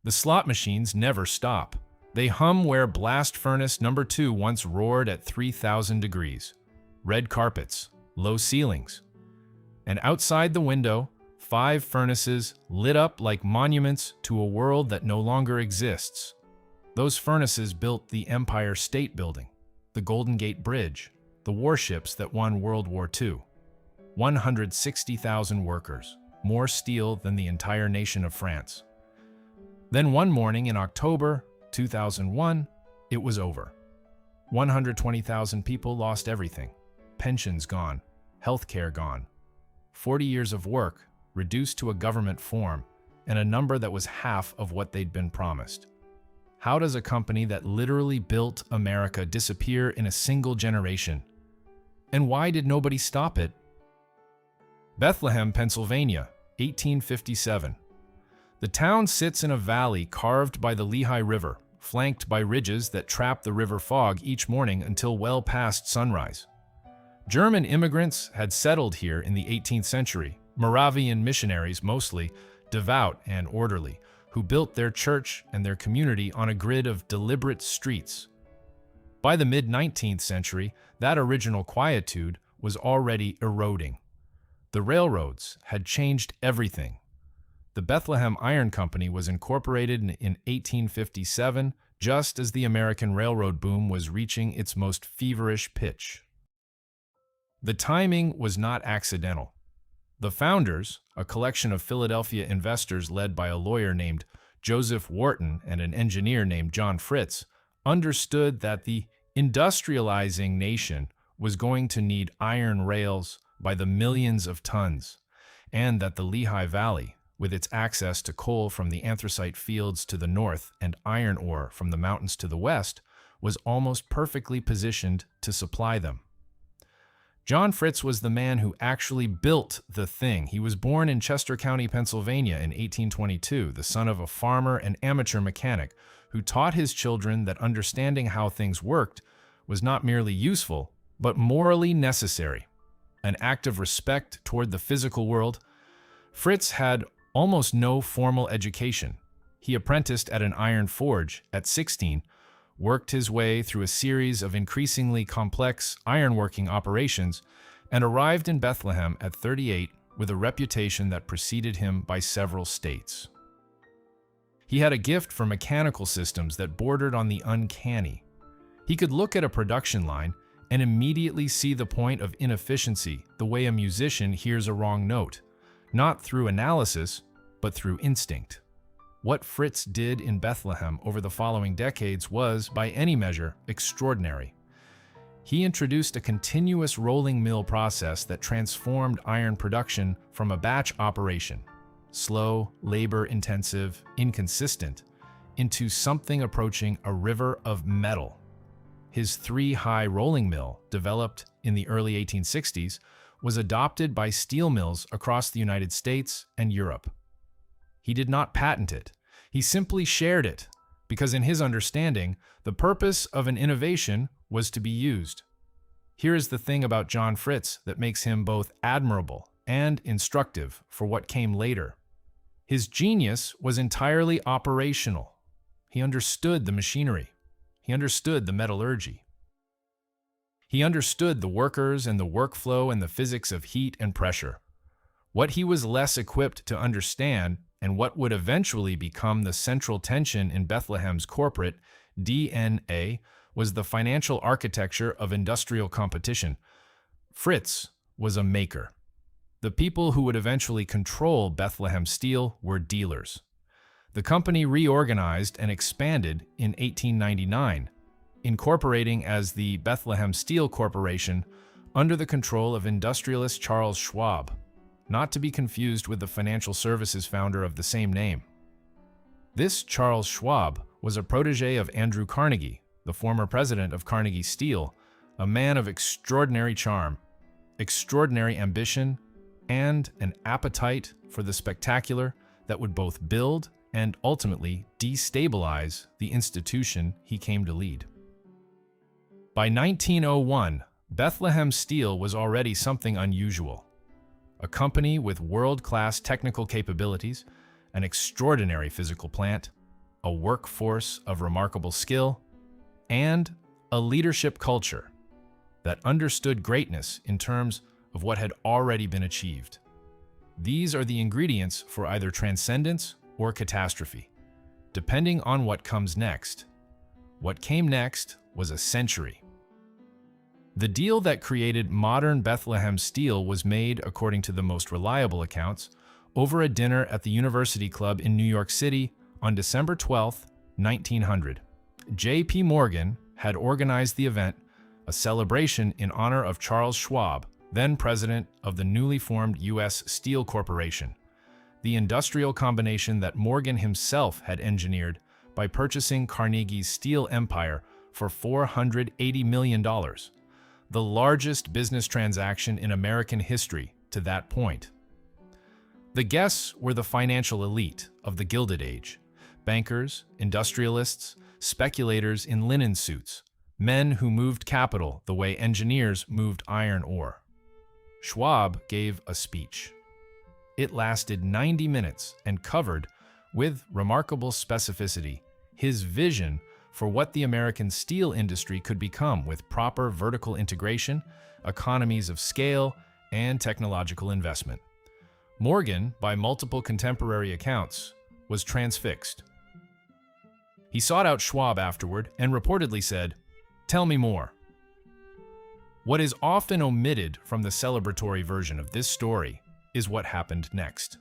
The slot machines never stop. They hum where blast furnace number 2 once roared at 3,000 degrees. Red carpets, low ceilings. And outside the window, 5 furnaces lit up like monuments to a world that no longer exists. Those furnaces built the Empire State Building, the Golden Gate Bridge, the warships that won World War II. 160,000 workers, more steel than the entire nation of France. Then one morning in October 2001, it was over. 120,000 people lost everything. Pensions gone, healthcare gone. 40 years of work reduced to a government form and a number that was half of what they'd been promised. How does a company that literally built America disappear in a single generation? And why did nobody stop it? Bethlehem, Pennsylvania, 1857. The town sits in a valley carved by the Lehigh River, flanked by ridges that trap the river fog each morning until well past sunrise. German immigrants had settled here in the 18th century, Moravian missionaries mostly, devout and orderly, who built their church and their community on a grid of deliberate streets. By the mid-19th century, that original quietude was already eroding. The railroads had changed everything. The Bethlehem Iron Company was incorporated in 1857, just as the American railroad boom was reaching its most feverish pitch. The timing was not accidental. The founders, a collection of Philadelphia investors led by a lawyer named Joseph Wharton and an engineer named John Fritz, understood that the industrializing nation was going to need iron rails by the millions of tons, and that the Lehigh Valley, with its access to coal from the anthracite fields to the north and iron ore from the mountains to the west, was almost perfectly positioned to supply them. John Fritz was the man who actually built the thing. He was born in Chester County, Pennsylvania in 1822, the son of a farmer and amateur mechanic who taught his children that understanding how things worked was not merely useful, but morally necessary. An act of respect toward the physical world. Fritz had almost no formal education. He apprenticed at an iron forge at 16, worked his way through a series of increasingly complex ironworking operations, and arrived in Bethlehem at 38 with a reputation that preceded him by several states. He had a gift for mechanical systems that bordered on the uncanny. He could look at a production line and immediately see the point of inefficiency the way a musician hears a wrong note, not through analysis, but through instinct. What Fritz did in Bethlehem over the following decades was, by any measure, extraordinary. He introduced a continuous rolling mill process that transformed iron production from a batch operation, slow, labor-intensive, inconsistent, into something approaching a river of metal. His 3-high rolling mill, developed in the early 1860s, was adopted by steel mills across the United States and Europe. He did not patent it. He simply shared it, because in his understanding, the purpose of an innovation was to be used. Here is the thing about John Fritz that makes him both admirable and instructive for what came later. His genius was entirely operational. He understood the machinery. He understood the metallurgy. He understood the workers and the workflow and the physics of heat and pressure. What he was less equipped to understand, and what would eventually become the central tension in Bethlehem's corporate DNA, was the financial architecture of industrial competition. Fritz was a maker. The people who would eventually control Bethlehem Steel were dealers. The company reorganized and expanded in 1899, incorporating as the Bethlehem Steel Corporation under the control of industrialist Charles Schwab, not to be confused with the financial services founder of the same name. This Charles Schwab was a protege of Andrew Carnegie, the former president of Carnegie Steel, a man of extraordinary charm, extraordinary ambition, and an appetite for the spectacular that would both build and ultimately destabilize the institution he came to lead. By 1901, Bethlehem Steel was already something unusual. A company with world-class technical capabilities, an extraordinary physical plant, a workforce of remarkable skill, and a leadership culture that understood greatness in terms of what had already been achieved. These are the ingredients for either transcendence or catastrophe, depending on what comes next. What came next was a century. The deal that created modern Bethlehem Steel was made, according to the most reliable accounts, over a dinner at the University Club in New York City on December 12, 1900. J.P. Morgan had organized the event, a celebration in honor of Charles Schwab, then president of the newly formed U.S. Steel Corporation, the industrial combination that Morgan himself had engineered by purchasing Carnegie's steel empire for $480 million, the largest business transaction in American history to that point. The guests were the financial elite of the Gilded Age: bankers, industrialists, speculators in linen suits, men who moved capital the way engineers moved iron ore. Schwab gave a speech. It lasted 90 minutes and covered, with remarkable specificity, his vision for what the American steel industry could become with proper vertical integration, economies of scale, and technological investment. Morgan, by multiple contemporary accounts, was transfixed. He sought out Schwab afterward and reportedly said, "Tell me more." What is often omitted from the celebratory version of this story is what happened next.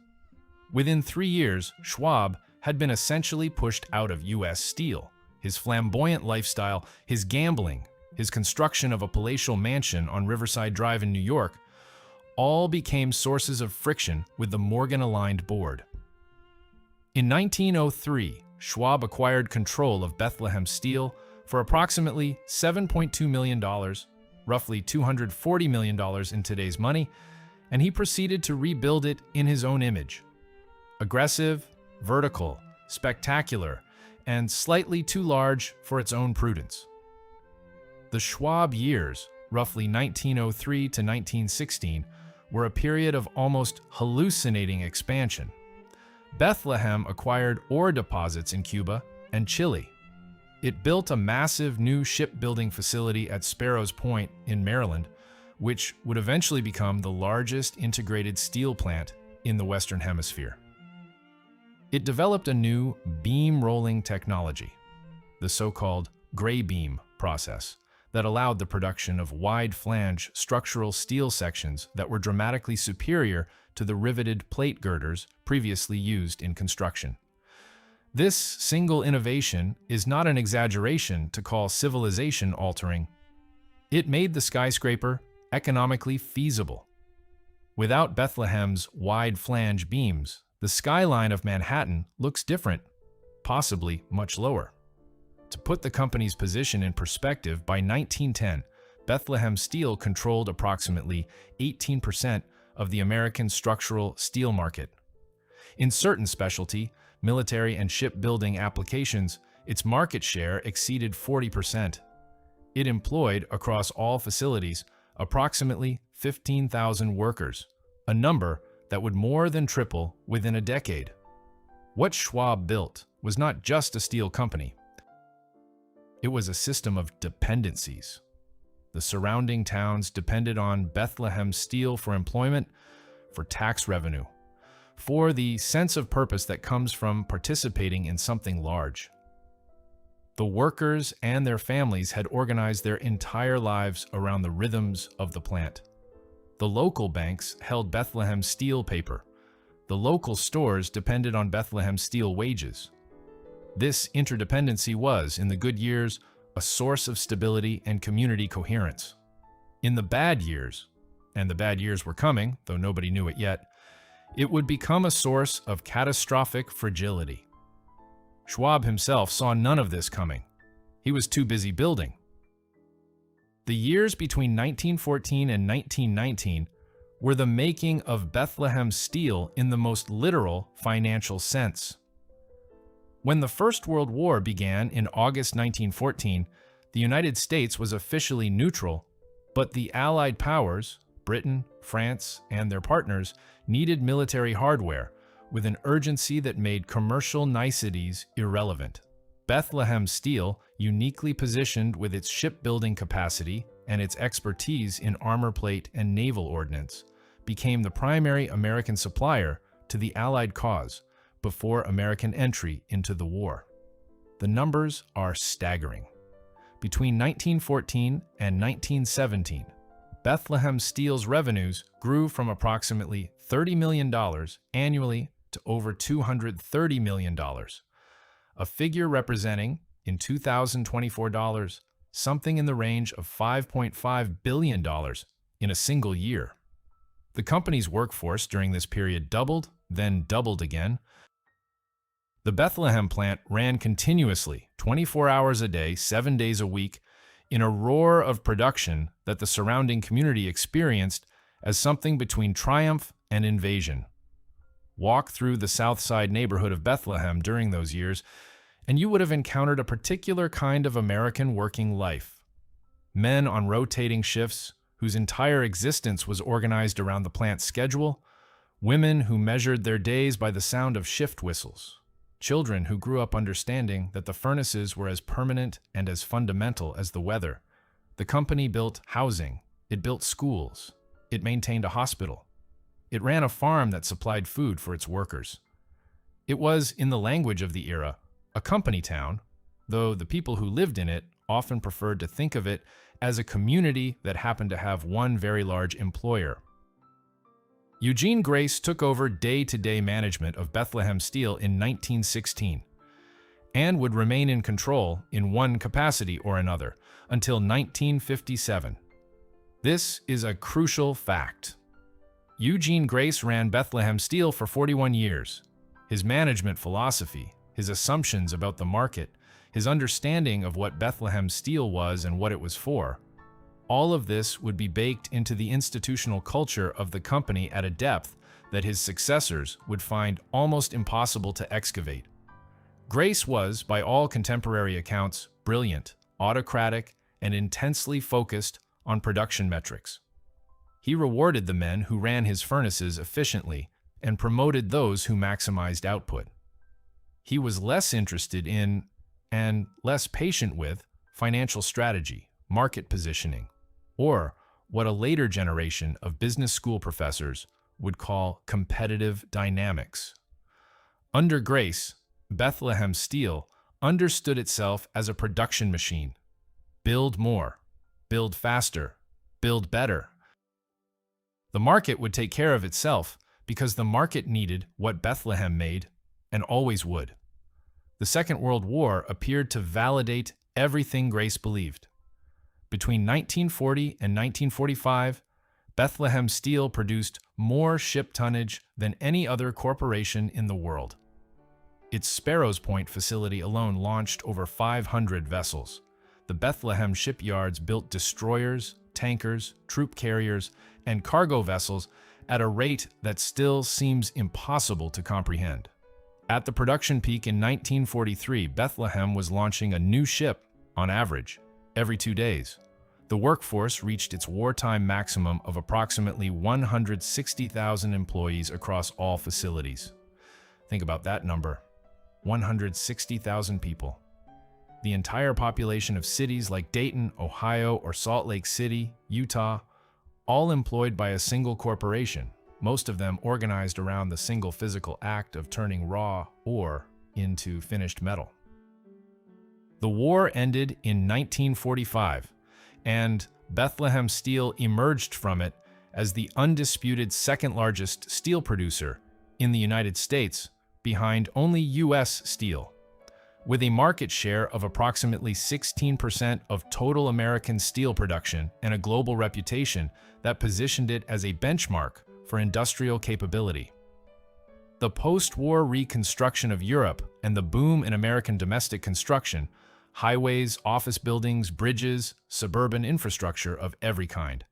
Within 3 years, Schwab had been essentially pushed out of U.S. Steel. His flamboyant lifestyle, his gambling, his construction of a palatial mansion on Riverside Drive in New York, all became sources of friction with the Morgan-aligned board. In 1903, Schwab acquired control of Bethlehem Steel for approximately $7.2 million, roughly $240 million in today's money, and he proceeded to rebuild it in his own image. Aggressive, vertical, spectacular, and slightly too large for its own prudence. The Schwab years, roughly 1903 to 1916, were a period of almost hallucinating expansion. Bethlehem acquired ore deposits in Cuba and Chile. It built a massive new shipbuilding facility at Sparrows Point in Maryland, which would eventually become the largest integrated steel plant in the Western Hemisphere. It developed a new beam rolling technology, the so-called gray beam process, that allowed the production of wide-flange structural steel sections that were dramatically superior to the riveted plate girders previously used in construction. This single innovation is not an exaggeration to call civilization-altering. It made the skyscraper economically feasible. Without Bethlehem's wide flange beams, the skyline of Manhattan looks different, possibly much lower. To put the company's position in perspective, by 1910, Bethlehem Steel controlled approximately 18% of the American structural steel market. In certain specialty, military and shipbuilding applications, its market share exceeded 40%. It employed, across all facilities, approximately 15,000 workers, a number that would more than triple within a decade. What Schwab built was not just a steel company. It was a system of dependencies. The surrounding towns depended on Bethlehem Steel for employment, for tax revenue, for the sense of purpose that comes from participating in something large. The workers and their families had organized their entire lives around the rhythms of the plant. The local banks held Bethlehem Steel paper. The local stores depended on Bethlehem Steel wages. This interdependency was, in the good years, a source of stability and community coherence. In the bad years, and the bad years were coming, though nobody knew it yet, it would become a source of catastrophic fragility. Schwab himself saw none of this coming. He was too busy building. The years between 1914 and 1919 were the making of Bethlehem Steel in the most literal financial sense. When the First World War began in August 1914, the United States was officially neutral, but the Allied powers, Britain, France, and their partners, needed military hardware, with an urgency that made commercial niceties irrelevant. Bethlehem Steel, uniquely positioned with its shipbuilding capacity and its expertise in armor plate and naval ordnance, became the primary American supplier to the Allied cause before American entry into the war. The numbers are staggering. Between 1914 and 1917, Bethlehem Steel's revenues grew from approximately $30 million annually to over $230 million, a figure representing, in 2024 dollars, something in the range of $5.5 billion in a single year. The company's workforce during this period doubled, then doubled again. The Bethlehem plant ran continuously, 24 hours a day, 7 days a week, in a roar of production that the surrounding community experienced as something between triumph and invasion. Walk through the South Side neighborhood of Bethlehem during those years, and you would have encountered a particular kind of American working life. Men on rotating shifts, whose entire existence was organized around the plant's schedule, women who measured their days by the sound of shift whistles, children who grew up understanding that the furnaces were as permanent and as fundamental as the weather. The company built housing, it built schools, it maintained a hospital, it ran a farm that supplied food for its workers. It was, in the language of the era, a company town, though the people who lived in it often preferred to think of it as a community that happened to have one very large employer. Eugene Grace took over day-to-day management of Bethlehem Steel in 1916 and would remain in control in one capacity or another until 1957. This is a crucial fact. Eugene Grace ran Bethlehem Steel for 41 years. His management philosophy, his assumptions about the market, his understanding of what Bethlehem Steel was and what it was for, all of this would be baked into the institutional culture of the company at a depth that his successors would find almost impossible to excavate. Grace was, by all contemporary accounts, brilliant, autocratic, and intensely focused on production metrics. He rewarded the men who ran his furnaces efficiently and promoted those who maximized output. He was less interested in, and less patient with, financial strategy, market positioning, or what a later generation of business school professors would call competitive dynamics. Under Grace, Bethlehem Steel understood itself as a production machine. Build more, build faster, build better. The market would take care of itself because the market needed what Bethlehem made and always would. The Second World War appeared to validate everything Grace believed. Between 1940 and 1945, Bethlehem Steel produced more ship tonnage than any other corporation in the world. Its Sparrows Point facility alone launched over 500 vessels. The Bethlehem shipyards built destroyers, tankers, troop carriers, and cargo vessels at a rate that still seems impossible to comprehend. At the production peak in 1943, Bethlehem was launching a new ship, on average, every 2 days. The workforce reached its wartime maximum of approximately 160,000 employees across all facilities. Think about that number. 160,000 people. The entire population of cities like Dayton, Ohio, or Salt Lake City, Utah, all employed by a single corporation, most of them organized around the single physical act of turning raw ore into finished metal. The war ended in 1945, and Bethlehem Steel emerged from it as the undisputed second-largest steel producer in the United States, behind only U.S. Steel. With a market share of approximately 16% of total American steel production and a global reputation that positioned it as a benchmark for industrial capability. The post-war reconstruction of Europe and the boom in American domestic construction, highways, office buildings, bridges, suburban infrastructure of every kind,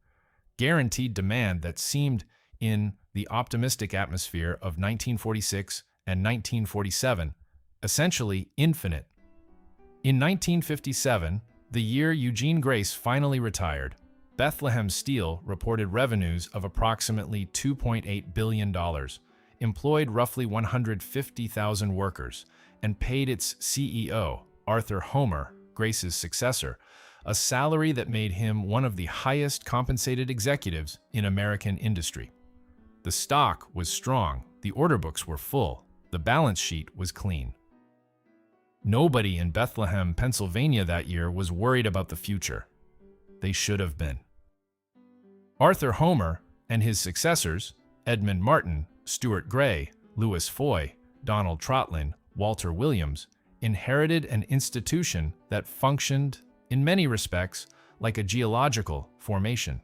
guaranteed demand that seemed, in the optimistic atmosphere of 1946 and 1947, essentially infinite. In 1957, the year Eugene Grace finally retired, Bethlehem Steel reported revenues of approximately $2.8 billion, employed roughly 150,000 workers and paid its CEO, Arthur Homer, Grace's successor, a salary that made him one of the highest compensated executives in American industry. The stock was strong, the order books were full, the balance sheet was clean. Nobody in Bethlehem, Pennsylvania that year was worried about the future. They should have been. Arthur Homer and his successors, Edmund Martin, Stuart Gray, Louis Foy, Donald Trotland, Walter Williams, inherited an institution that functioned, in many respects, like a geological formation.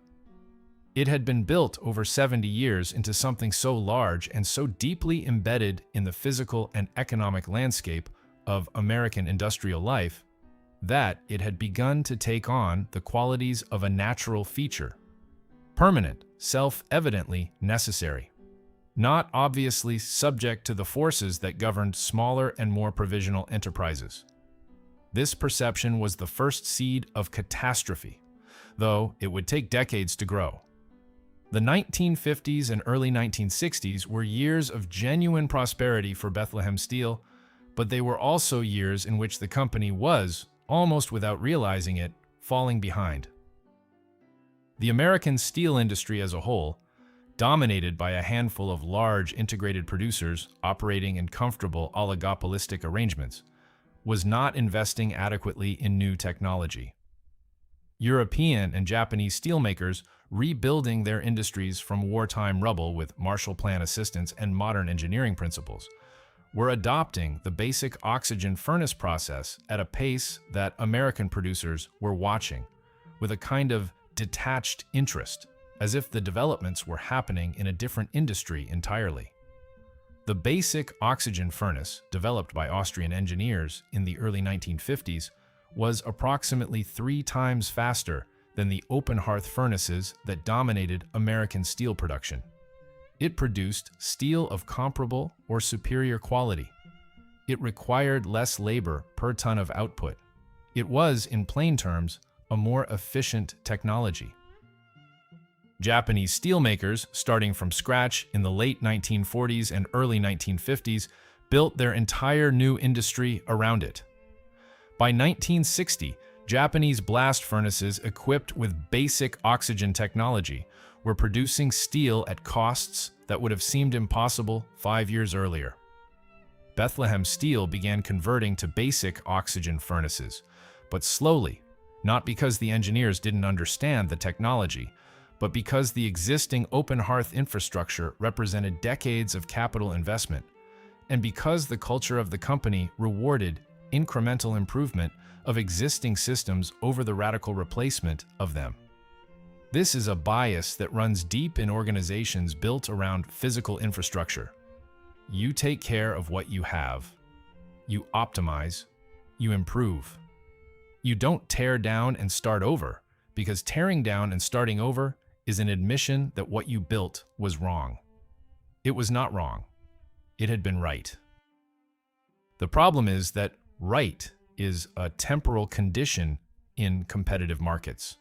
It had been built over 70 years into something so large and so deeply embedded in the physical and economic landscape of American industrial life that it had begun to take on the qualities of a natural feature, permanent, self-evidently necessary, not obviously subject to the forces that governed smaller and more provisional enterprises. This perception was the first seed of catastrophe, though it would take decades to grow. The 1950s and early 1960s were years of genuine prosperity for Bethlehem Steel, but they were also years in which the company was, almost without realizing it, falling behind. The American steel industry as a whole, dominated by a handful of large integrated producers operating in comfortable oligopolistic arrangements, was not investing adequately in new technology. European and Japanese steelmakers, rebuilding their industries from wartime rubble with Marshall Plan assistance and modern engineering principles, were adopting the basic oxygen furnace process at a pace that American producers were watching, with a kind of detached interest, as if the developments were happening in a different industry entirely. The basic oxygen furnace, developed by Austrian engineers in the early 1950s, was approximately 3 times faster than the open hearth furnaces that dominated American steel production. It produced steel of comparable or superior quality. It required less labor per ton of output. It was, in plain terms, a more efficient technology. Japanese steelmakers, starting from scratch in the late 1940s and early 1950s, built their entire new industry around it. By 1960, Japanese blast furnaces equipped with basic oxygen technology were producing steel at costs that would have seemed impossible 5 years earlier. Bethlehem Steel began converting to basic oxygen furnaces, but slowly, not because the engineers didn't understand the technology, but because the existing open hearth infrastructure represented decades of capital investment, and because the culture of the company rewarded incremental improvement of existing systems over the radical replacement of them. This is a bias that runs deep in organizations built around physical infrastructure. You take care of what you have. You optimize. You improve. You don't tear down and start over, because tearing down and starting over is an admission that what you built was wrong. It was not wrong. It had been right. The problem is that right is a temporal condition in competitive markets.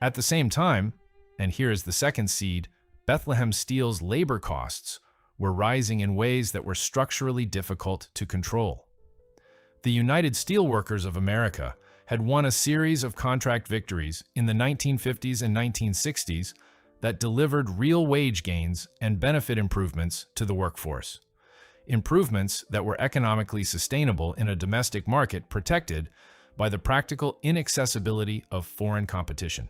At the same time, and here is the second seed, Bethlehem Steel's labor costs were rising in ways that were structurally difficult to control. The United Steelworkers of America had won a series of contract victories in the 1950s and 1960s that delivered real wage gains and benefit improvements to the workforce. Improvements that were economically sustainable in a domestic market protected by the practical inaccessibility of foreign competition.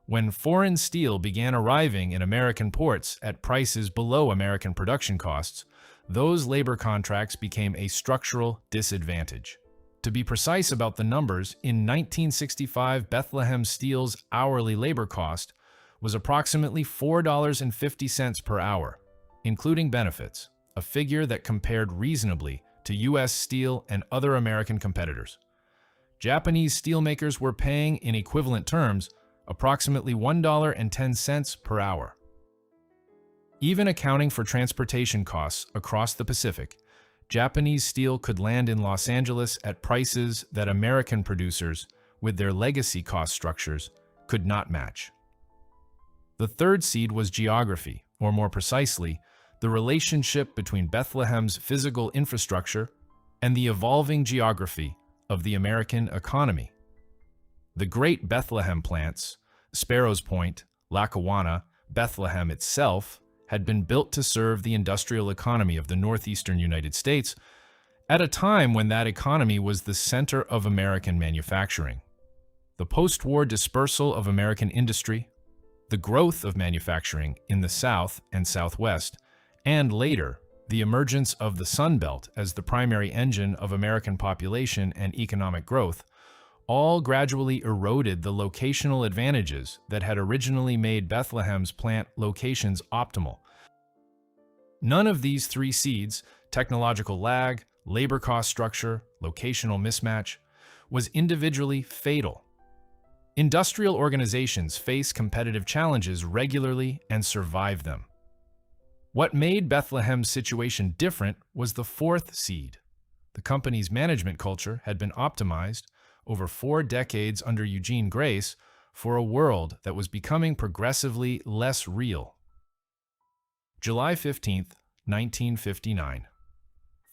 When foreign steel began arriving in American ports at prices below American production costs, those labor contracts became a structural disadvantage. To be precise about the numbers, in 1965, Bethlehem Steel's hourly labor cost was approximately $4.50 per hour, including benefits, a figure that compared reasonably to U.S. Steel and other American competitors. Japanese steelmakers were paying, in equivalent terms, approximately $1.10 per hour. Even accounting for transportation costs across the Pacific, Japanese steel could land in Los Angeles at prices that American producers, with their legacy cost structures, could not match. The third seed was geography, or more precisely, the relationship between Bethlehem's physical infrastructure and the evolving geography of the American economy. The great Bethlehem plants, Sparrows Point, Lackawanna, Bethlehem itself, had been built to serve the industrial economy of the northeastern United States at a time when that economy was the center of American manufacturing. The post-war dispersal of American industry, the growth of manufacturing in the South and Southwest, and later, the emergence of the Sun Belt as the primary engine of American population and economic growth, all gradually eroded the locational advantages that had originally made Bethlehem's plant locations optimal. None of these three seeds, technological lag, labor cost structure, locational mismatch, was individually fatal. Industrial organizations face competitive challenges regularly and survive them. What made Bethlehem's situation different was the fourth seed. The company's management culture had been optimized over 4 decades under Eugene Grace for a world that was becoming progressively less real. July 15, 1959.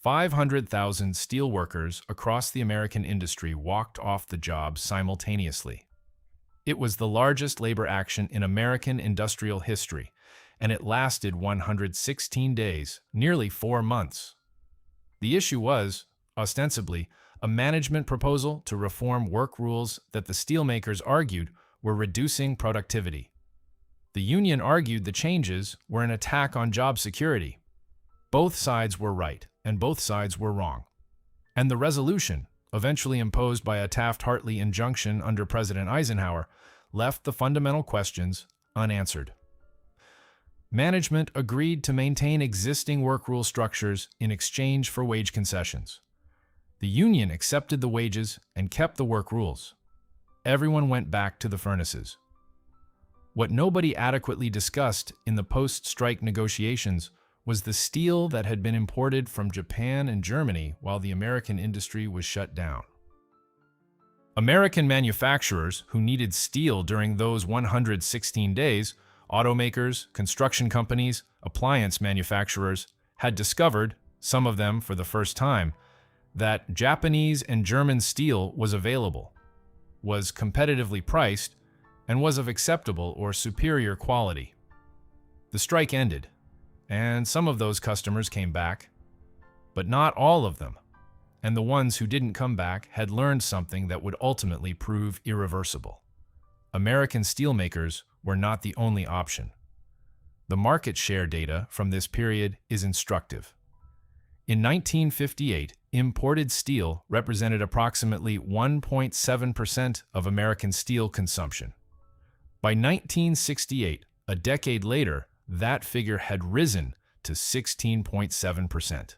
500,000 steel workers across the American industry walked off the job simultaneously. It was the largest labor action in American industrial history, and it lasted 116 days, nearly 4 months. The issue was, ostensibly, a management proposal to reform work rules that the steelmakers argued were reducing productivity. The union argued the changes were an attack on job security. Both sides were right, and both sides were wrong. And the resolution, eventually imposed by a Taft-Hartley injunction under President Eisenhower, left the fundamental questions unanswered. Management agreed to maintain existing work rule structures in exchange for wage concessions. The union accepted the wages and kept the work rules. Everyone went back to the furnaces. What nobody adequately discussed in the post-strike negotiations was the steel that had been imported from Japan and Germany while the American industry was shut down. American manufacturers who needed steel during those 116 days, automakers, construction companies, appliance manufacturers, had discovered, some of them for the first time, that Japanese and German steel was available, was competitively priced, and was of acceptable or superior quality. The strike ended, and some of those customers came back, but not all of them, and the ones who didn't come back had learned something that would ultimately prove irreversible. American steelmakers were not the only option. The market share data from this period is instructive. In 1958, imported steel represented approximately 1.7% of American steel consumption. By 1968, a decade later, that figure had risen to 16.7%.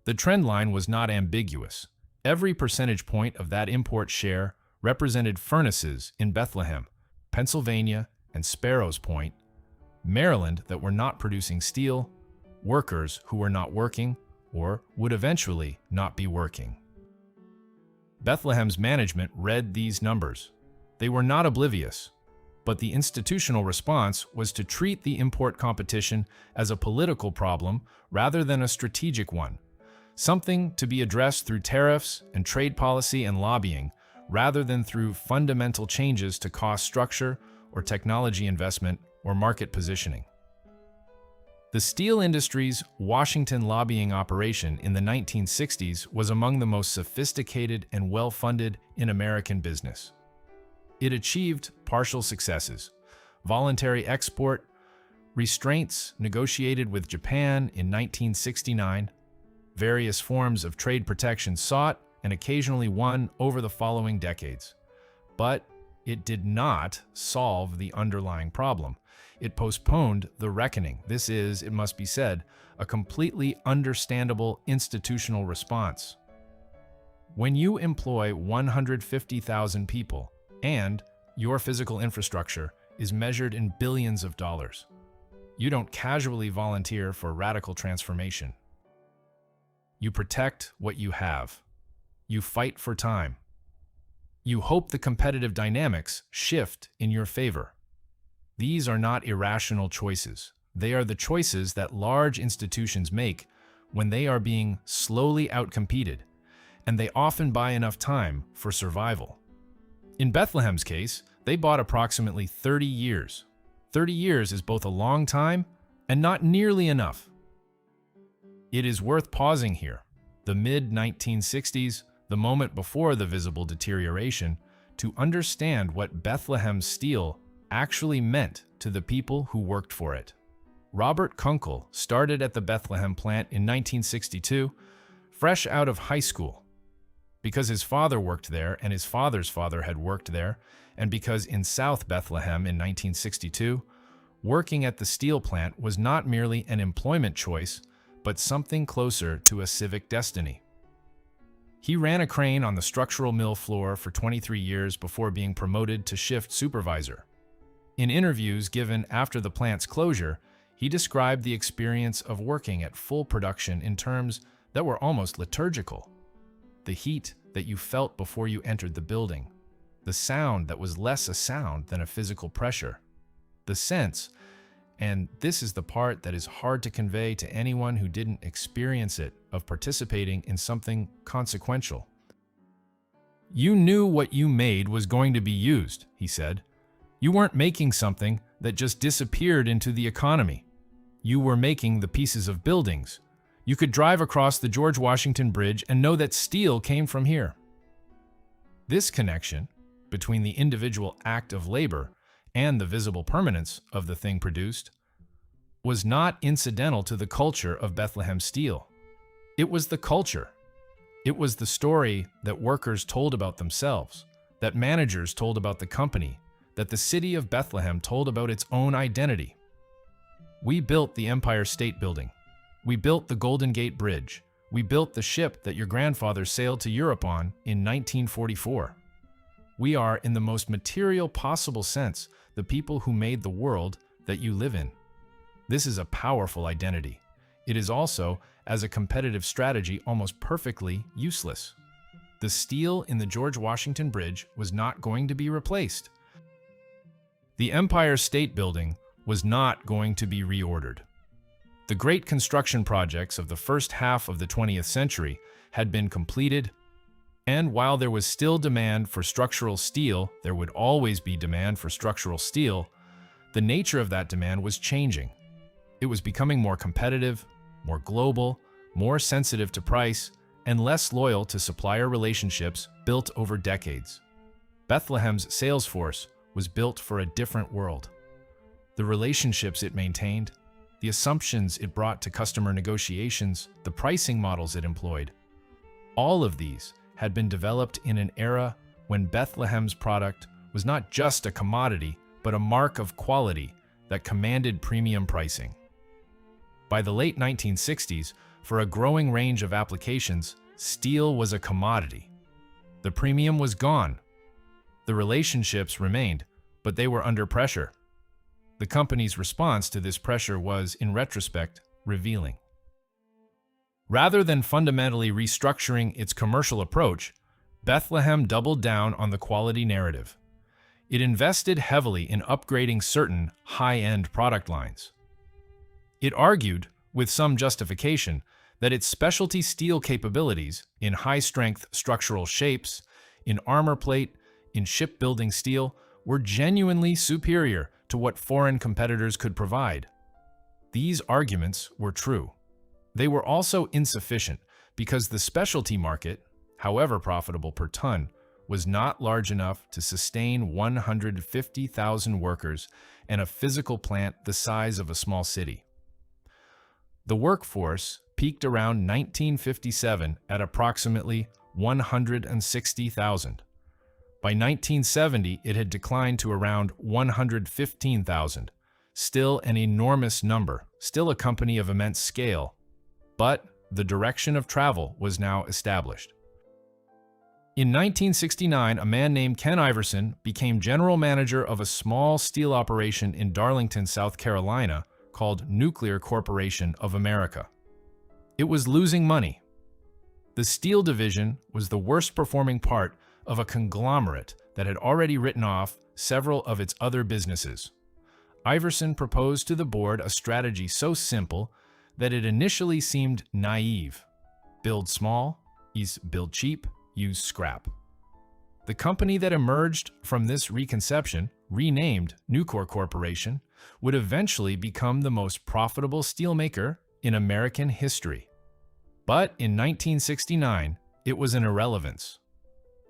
The trend line was not ambiguous. Every percentage point of that import share represented furnaces in Bethlehem, Pennsylvania, and Sparrows Point, Maryland that were not producing steel, workers who were not working or would eventually not be working. Bethlehem's management read these numbers. They were not oblivious, but the institutional response was to treat the import competition as a political problem rather than a strategic one, something to be addressed through tariffs and trade policy and lobbying rather than through fundamental changes to cost structure or technology investment or market positioning. The steel industry's Washington lobbying operation in the 1960s was among the most sophisticated and well-funded in American business. It achieved partial successes: voluntary export, restraints negotiated with Japan in 1969, various forms of trade protection sought and occasionally won over the following decades. But it did not solve the underlying problem. It postponed the reckoning. This is, it must be said, a completely understandable institutional response. When you employ 150,000 people and your physical infrastructure is measured in billions of dollars, you don't casually volunteer for radical transformation. You protect what you have. You fight for time. You hope the competitive dynamics shift in your favor. These are not irrational choices. They are the choices that large institutions make when they are being slowly outcompeted, and they often buy enough time for survival. In Bethlehem's case, they bought approximately 30 years. 30 years is both a long time and not nearly enough. It is worth pausing here, the mid-1960s, the moment before the visible deterioration, to understand what Bethlehem Steel actually meant to the people who worked for it. Robert Kunkel started at the Bethlehem plant in 1962, fresh out of high school. Because his father worked there and his father's father had worked there, and because in South Bethlehem in 1962, working at the steel plant was not merely an employment choice, but something closer to a civic destiny. He ran a crane on the structural mill floor for 23 years before being promoted to shift supervisor. In interviews given after the plant's closure, he described the experience of working at full production in terms that were almost liturgical. The heat that you felt before you entered the building, the sound that was less a sound than a physical pressure, the sense, and this is the part that is hard to convey to anyone who didn't experience it, of participating in something consequential. You knew what you made was going to be used, he said. You weren't making something that just disappeared into the economy. You were making the pieces of buildings. You could drive across the George Washington Bridge and know that steel came from here. This connection between the individual act of labor and the visible permanence of the thing produced was not incidental to the culture of Bethlehem Steel. It was the culture. It was the story that workers told about themselves, that managers told about the company, that the city of Bethlehem told about its own identity. We built the Empire State Building. We built the Golden Gate Bridge. We built the ship that your grandfather sailed to Europe on in 1944. We are, in the most material possible sense, the people who made the world that you live in. This is a powerful identity. It is also, as a competitive strategy, almost perfectly useless. The steel in the George Washington Bridge was not going to be replaced. The Empire State Building was not going to be reordered. The great construction projects of the first half of the 20th century had been completed, and while there was still demand for structural steel, there would always be demand for structural steel, the nature of that demand was changing. It was becoming more competitive, more global, more sensitive to price, and less loyal to supplier relationships built over decades. Bethlehem's sales force was built for a different world. The relationships it maintained, the assumptions it brought to customer negotiations, the pricing models it employed, all of these had been developed in an era when Bethlehem's product was not just a commodity, but a mark of quality that commanded premium pricing. By the late 1960s, for a growing range of applications, steel was a commodity. The premium was gone. The relationships remained, but they were under pressure. The company's response to this pressure was, in retrospect, revealing. Rather than fundamentally restructuring its commercial approach, Bethlehem doubled down on the quality narrative. It invested heavily in upgrading certain high-end product lines. It argued, with some justification, that its specialty steel capabilities in high-strength structural shapes, in armor plate, in shipbuilding steel, were genuinely superior to what foreign competitors could provide. These arguments were true. They were also insufficient because the specialty market, however profitable per ton, was not large enough to sustain 150,000 workers and a physical plant the size of a small city. The workforce peaked around 1957 at approximately 160,000. By 1970, it had declined to around 115,000, still an enormous number, still a company of immense scale, but the direction of travel was now established. In 1969, a man named Ken Iverson became general manager of a small steel operation in Darlington, South Carolina, called Nuclear Corporation of America. It was losing money. The steel division was the worst performing part of a conglomerate that had already written off several of its other businesses. Iverson proposed to the board a strategy so simple that it initially seemed naive. Build small, build cheap, use scrap. The company that emerged from this reconception, renamed Nucor Corporation, would eventually become the most profitable steelmaker in American history. But in 1969, it was an irrelevance.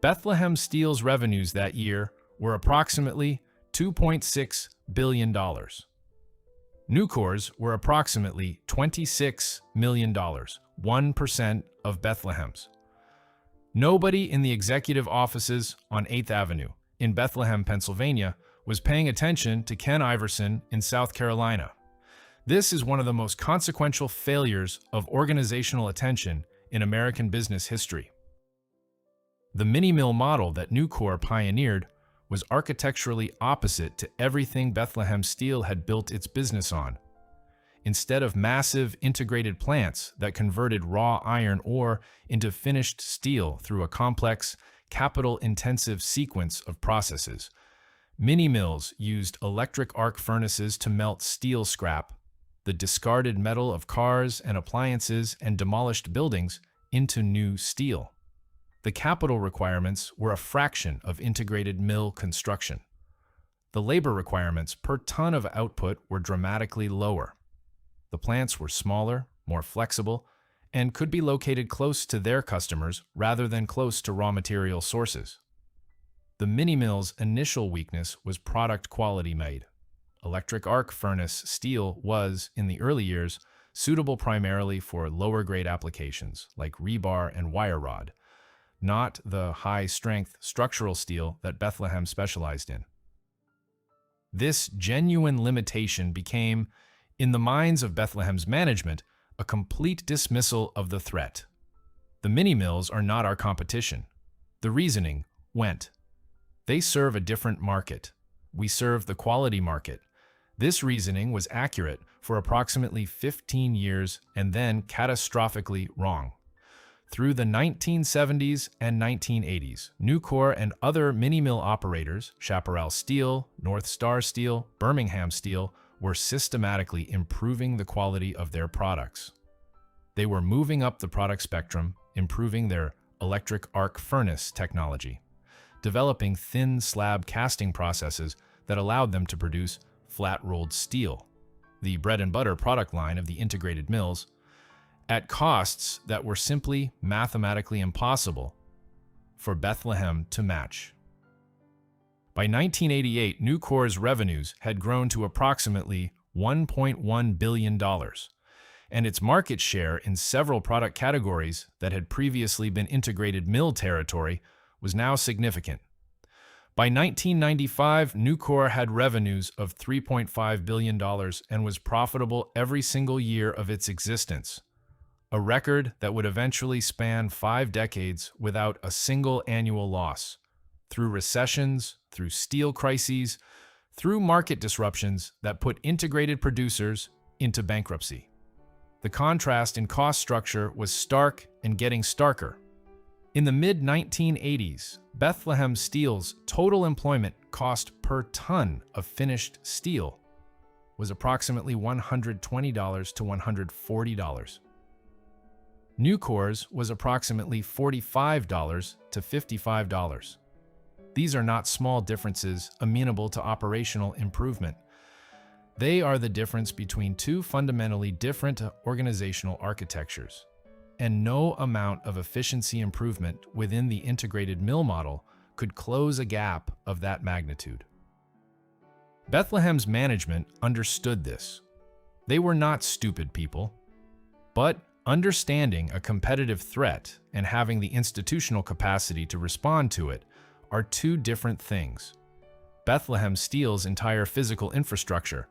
Bethlehem Steel's revenues that year were approximately $2.6 billion. Nucor's were approximately $26 million, 1% of Bethlehem's. Nobody in the executive offices on 8th Avenue in Bethlehem, Pennsylvania, was paying attention to Ken Iverson in South Carolina. This is one of the most consequential failures of organizational attention in American business history. The mini-mill model that Nucor pioneered was architecturally opposite to everything Bethlehem Steel had built its business on. Instead of massive integrated plants that converted raw iron ore into finished steel through a complex, capital-intensive sequence of processes, mini-mills used electric arc furnaces to melt steel scrap, the discarded metal of cars and appliances and demolished buildings, into new steel. The capital requirements were a fraction of integrated mill construction. The labor requirements per ton of output were dramatically lower. The plants were smaller, more flexible, and could be located close to their customers rather than close to raw material sources. The mini-mill's initial weakness was product quality made. Electric arc furnace steel was, in the early years, suitable primarily for lower-grade applications like rebar and wire rod, not the high-strength structural steel that Bethlehem specialized in. This genuine limitation became, in the minds of Bethlehem's management, a complete dismissal of the threat. The mini-mills are not our competition. The reasoning went. They serve a different market. We serve the quality market. This reasoning was accurate for approximately 15 years and then catastrophically wrong. Through the 1970s and 1980s, Nucor and other mini-mill operators, Chaparral Steel, North Star Steel, Birmingham Steel, were systematically improving the quality of their products. They were moving up the product spectrum, improving their electric arc furnace technology, developing thin slab casting processes that allowed them to produce flat-rolled steel, the bread and butter product line of the integrated mills, at costs that were simply mathematically impossible for Bethlehem to match. By 1988, Nucor's revenues had grown to approximately $1.1 billion, and its market share in several product categories that had previously been integrated mill territory was now significant. By 1995, Nucor had revenues of $3.5 billion and was profitable every single year of its existence, a record that would eventually span 5 decades without a single annual loss, through recessions, through steel crises, through market disruptions that put integrated producers into bankruptcy. The contrast in cost structure was stark and getting starker. In the mid-1980s, Bethlehem Steel's total employment cost per ton of finished steel was approximately $120 to $140. Nucor's was approximately $45 to $55. These are not small differences amenable to operational improvement. They are the difference between two fundamentally different organizational architectures, and no amount of efficiency improvement within the integrated mill model could close a gap of that magnitude. Bethlehem's management understood this. They were not stupid people, but understanding a competitive threat and having the institutional capacity to respond to it are two different things. Bethlehem Steel's entire physical infrastructure,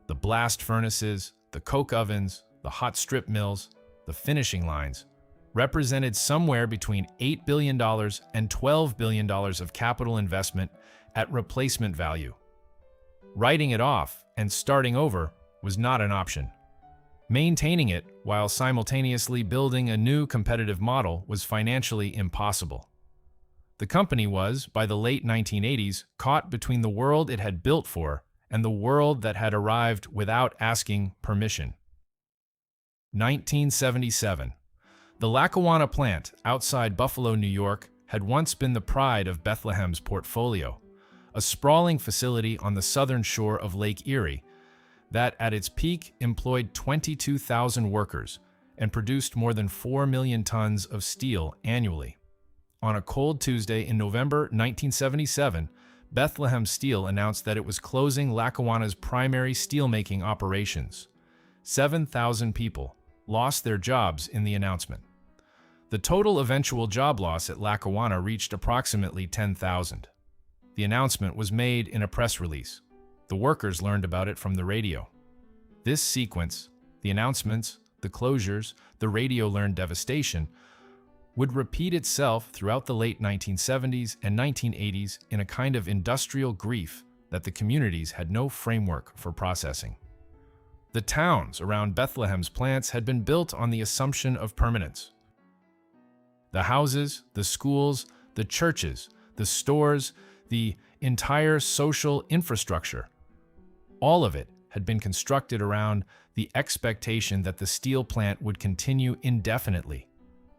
the blast furnaces, the coke ovens, the hot strip mills, the finishing lines, represented somewhere between $8 billion and $12 billion of capital investment at replacement value. Writing it off and starting over was not an option. Maintaining it while simultaneously building a new competitive model was financially impossible. The company was, by the late 1980s, caught between the world it had built for and the world that had arrived without asking permission. 1977. The Lackawanna plant outside Buffalo, New York, had once been the pride of Bethlehem's portfolio, a sprawling facility on the southern shore of Lake Erie that at its peak employed 22,000 workers and produced more than 4 million tons of steel annually. On a cold Tuesday in November 1977, Bethlehem Steel announced that it was closing Lackawanna's primary steelmaking operations. 7,000 people lost their jobs in the announcement. The total eventual job loss at Lackawanna reached approximately 10,000. The announcement was made in a press release. The workers learned about it from the radio. This sequence, the announcements, the closures, the radio-learned devastation, would repeat itself throughout the late 1970s and 1980s in a kind of industrial grief that the communities had no framework for processing. The towns around Bethlehem's plants had been built on the assumption of permanence. The houses, the schools, the churches, the stores, the entire social infrastructure, all of it had been constructed around the expectation that the steel plant would continue indefinitely,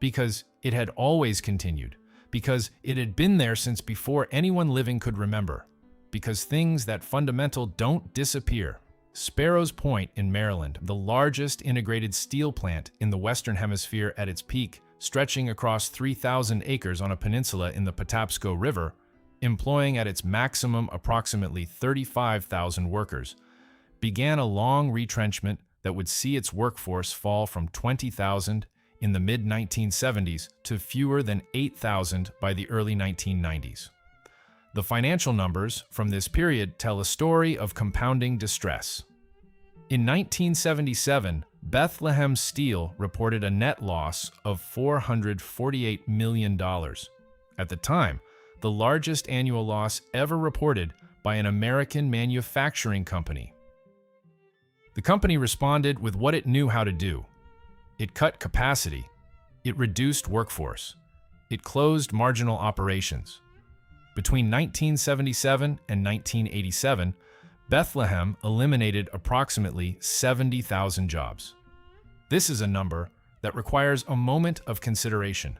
because it had always continued, because it had been there since before anyone living could remember, because things that fundamental don't disappear. Sparrows Point in Maryland, the largest integrated steel plant in the Western Hemisphere at its peak, stretching across 3,000 acres on a peninsula in the Patapsco River, employing at its maximum approximately 35,000 workers, began a long retrenchment that would see its workforce fall from 20,000 in the mid-1970s to fewer than 8,000 by the early 1990s. The financial numbers from this period tell a story of compounding distress. In 1977, Bethlehem Steel reported a net loss of $448 million. At the time, the largest annual loss ever reported by an American manufacturing company. The company responded with what it knew how to do. It cut capacity. It reduced workforce. It closed marginal operations. Between 1977 and 1987, Bethlehem eliminated approximately 70,000 jobs. This is a number that requires a moment of consideration.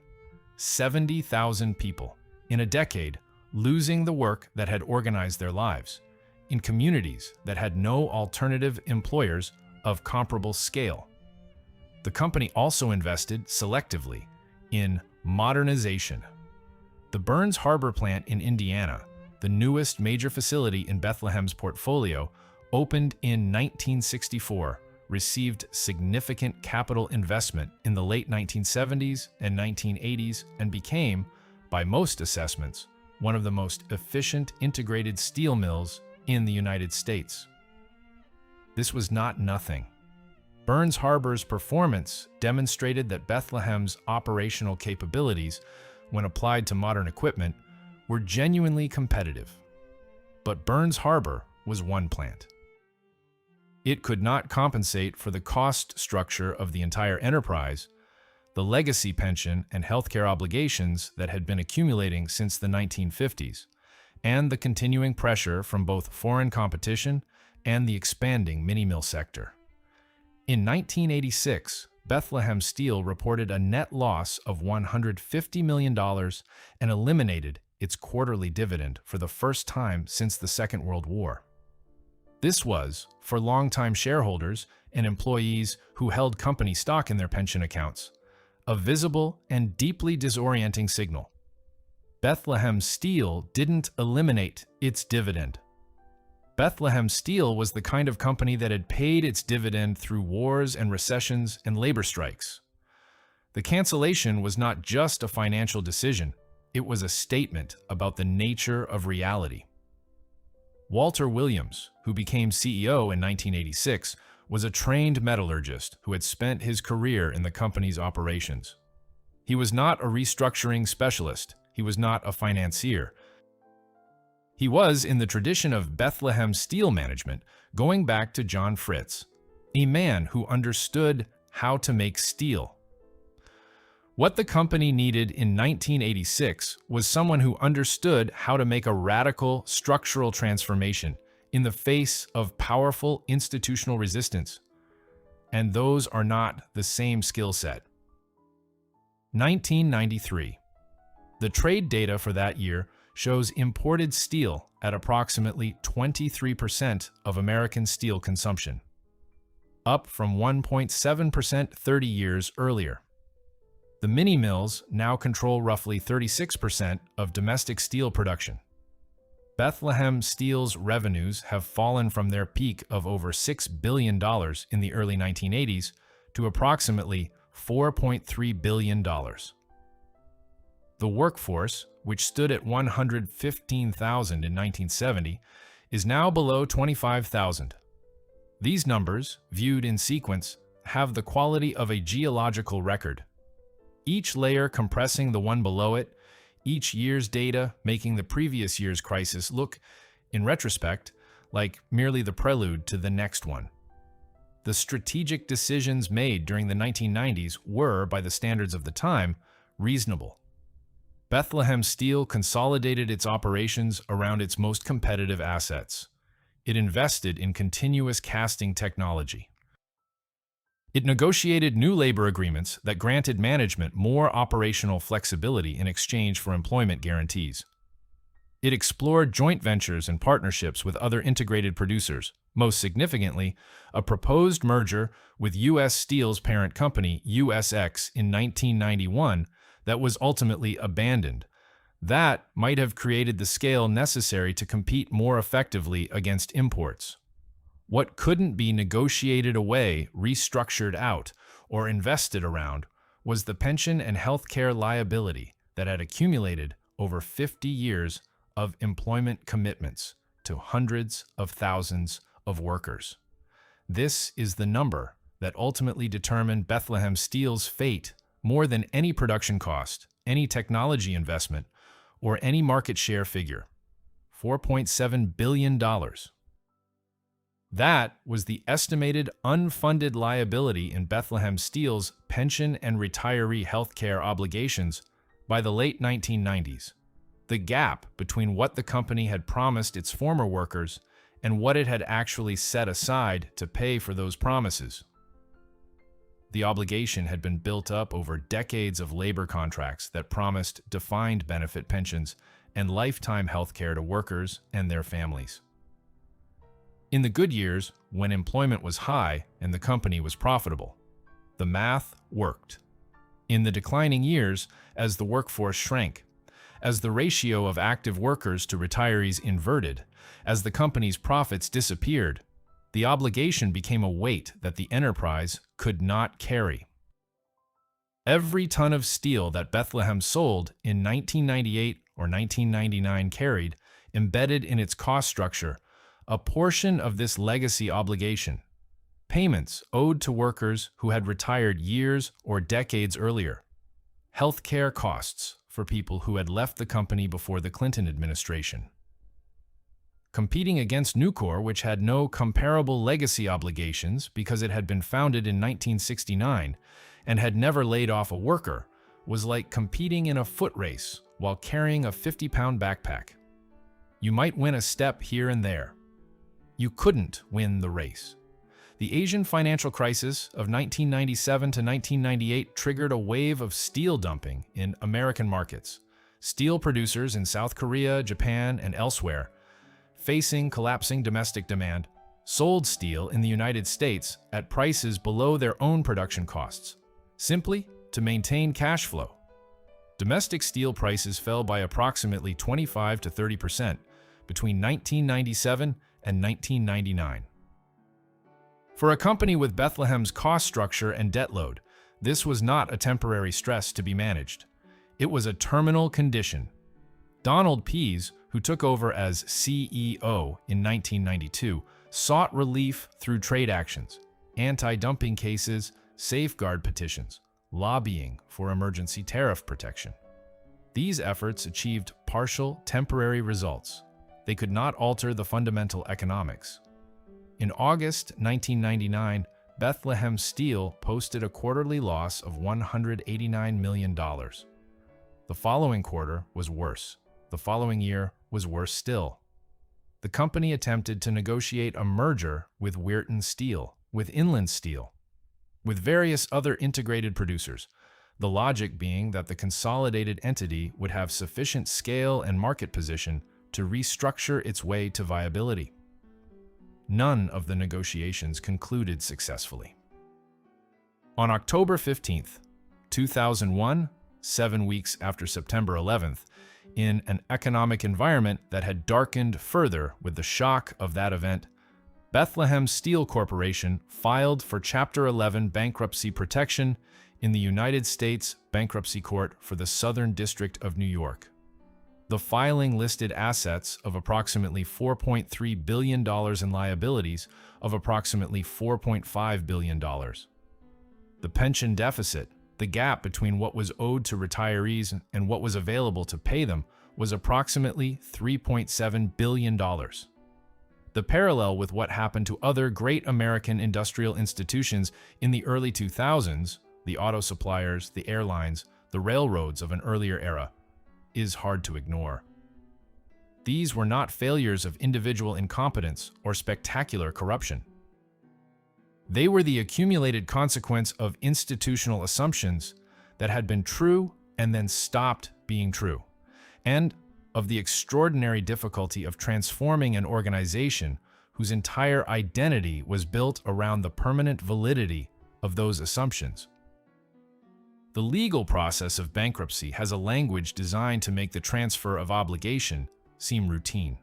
70,000 people, in a decade, losing the work that had organized their lives, in communities that had no alternative employers of comparable scale. The company also invested selectively in modernization. The Burns Harbor plant in Indiana, the newest major facility in Bethlehem's portfolio, opened in 1964, received significant capital investment in the late 1970s and 1980s, and became, by most assessments, one of the most efficient integrated steel mills in the United States. This was not nothing. Burns Harbor's performance demonstrated that Bethlehem's operational capabilities, when applied to modern equipment, were genuinely competitive. But Burns Harbor was one plant. It could not compensate for the cost structure of the entire enterprise, the legacy pension and healthcare obligations that had been accumulating since the 1950s, and the continuing pressure from both foreign competition and the expanding mini-mill sector. In 1986, Bethlehem Steel reported a net loss of $150 million and eliminated its quarterly dividend for the first time since the Second World War. This was, for longtime shareholders and employees who held company stock in their pension accounts, a visible and deeply disorienting signal. Bethlehem Steel didn't eliminate its dividend. Bethlehem Steel was the kind of company that had paid its dividend through wars and recessions and labor strikes. The cancellation was not just a financial decision, it was a statement about the nature of reality. Walter Williams, who became CEO in 1986, was a trained metallurgist who had spent his career in the company's operations. He was not a restructuring specialist, he was not a financier. He was in the tradition of Bethlehem Steel management, going back to John Fritz, a man who understood how to make steel. What the company needed in 1986 was someone who understood how to make a radical structural transformation in the face of powerful institutional resistance. And those are not the same skill set. 1993. The trade data for that year shows imported steel at approximately 23% of American steel consumption, up from 1.7% 30 years earlier. The mini-mills now control roughly 36% of domestic steel production. Bethlehem Steel's revenues have fallen from their peak of over $6 billion in the early 1980s to approximately $4.3 billion. The workforce, which stood at 115,000 in 1970, is now below 25,000. These numbers, viewed in sequence, have the quality of a geological record, each layer compressing the one below it, each year's data making the previous year's crisis look, in retrospect, like merely the prelude to the next one. The strategic decisions made during the 1990s were, by the standards of the time, reasonable. Bethlehem Steel consolidated its operations around its most competitive assets. It invested in continuous casting technology. It negotiated new labor agreements that granted management more operational flexibility in exchange for employment guarantees. It explored joint ventures and partnerships with other integrated producers, most significantly, a proposed merger with U.S. Steel's parent company, USX, in 1991 that was ultimately abandoned. That might have created the scale necessary to compete more effectively against imports. What couldn't be negotiated away, restructured out, or invested around was the pension and health care liability that had accumulated over 50 years of employment commitments to hundreds of thousands of workers. This is the number that ultimately determined Bethlehem Steel's fate more than any production cost, any technology investment, or any market share figure. $4.7 billion. That was the estimated unfunded liability in Bethlehem Steel's pension and retiree health care obligations by the late 1990s. The gap between what the company had promised its former workers and what it had actually set aside to pay for those promises. The obligation had been built up over decades of labor contracts that promised defined benefit pensions and lifetime health care to workers and their families. In the good years, when employment was high and the company was profitable, the math worked. In the declining years, as the workforce shrank, as the ratio of active workers to retirees inverted, as the company's profits disappeared, the obligation became a weight that the enterprise could not carry. Every ton of steel that Bethlehem sold in 1998 or 1999 carried, embedded in its cost structure, a portion of this legacy obligation, payments owed to workers who had retired years or decades earlier, health care costs for people who had left the company before the Clinton administration. Competing against Nucor, which had no comparable legacy obligations because it had been founded in 1969 and had never laid off a worker, was like competing in a foot race while carrying a 50-pound backpack. You might win a step here and there. You couldn't win the race. The Asian financial crisis of 1997 to 1998 triggered a wave of steel dumping in American markets. Steel producers in South Korea, Japan, and elsewhere, facing collapsing domestic demand, sold steel in the United States at prices below their own production costs, simply to maintain cash flow. Domestic steel prices fell by approximately 25 to 30% between 1997 and 1999. For a company with Bethlehem's cost structure and debt load, this was not a temporary stress to be managed. It was a terminal condition. Donald Pease, who took over as CEO in 1992, sought relief through trade actions, anti-dumping cases, safeguard petitions, lobbying for emergency tariff protection. These efforts achieved partial, temporary results. They could not alter the fundamental economics. In August 1999, Bethlehem Steel posted a quarterly loss of $189 million. The following quarter was worse. The following year was worse still. the company attempted to negotiate a merger with Inland Steel, with various other integrated producers, the logic being that the consolidated entity would have sufficient scale and market position to restructure its way to viability. None of the negotiations concluded successfully. On October 15, 2001, 7 weeks after September 11th, in an economic environment that had darkened further with the shock of that event, Bethlehem Steel Corporation filed for Chapter 11 bankruptcy protection in the United States Bankruptcy Court for the Southern District of New York. The filing listed assets of approximately $4.3 billion and liabilities of approximately $4.5 billion. The pension deficit, the gap between what was owed to retirees and what was available to pay them, was approximately $3.7 billion. The parallel with what happened to other great American industrial institutions in the early 2000s, the auto suppliers, the airlines, the railroads of an earlier era, is hard to ignore. These were not failures of individual incompetence or spectacular corruption. They were the accumulated consequence of institutional assumptions that had been true and then stopped being true, and of the extraordinary difficulty of transforming an organization whose entire identity was built around the permanent validity of those assumptions. The legal process of bankruptcy has a language designed to make the transfer of obligation seem routine.